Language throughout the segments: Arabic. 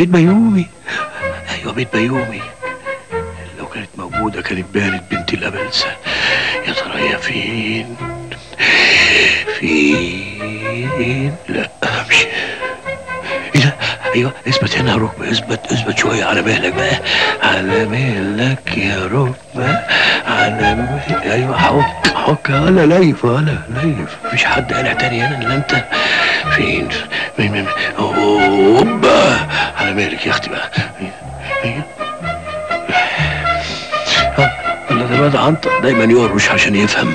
بيت بيومي. ايوه بيت بيومي. لو كانت موجودة كانت بانت بنت الأبلسة. يا ترى هي فين؟ فين؟ لا مش ايه ده؟ ايوه اثبت هنا يا ركبة، اثبت شوية على مهلك بقى، على مهلك يا ركبة، على مهلك. ايوه حك ولا ليف ولا ليف. مفيش حد قالع تاني هنا الا انت. فين؟ مين؟ اوبا على مهلك يا اختي بقى. ايوه ولا ده الواد عنتر دايما يهرش عشان يفهم.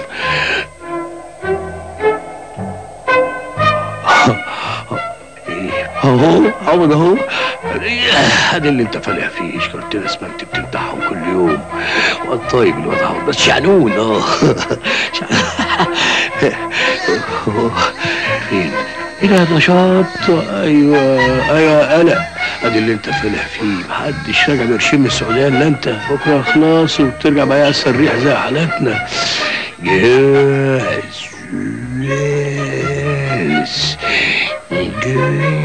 اهو عوض اهو. هذا اللي انت فالح فيه، شكرت اسمنت بتمدحهم كل يوم. واد طيب الواد عوض بس شعنون. فين؟ ايه ده نشاط. ايوه قلق. ادي اللي انت فالح فيه، محدش راجع بقرشين من السعوديه الا انت. بكره خلاص وبترجع بقى الريح زي حالاتنا. جاهز جاهز جاهز.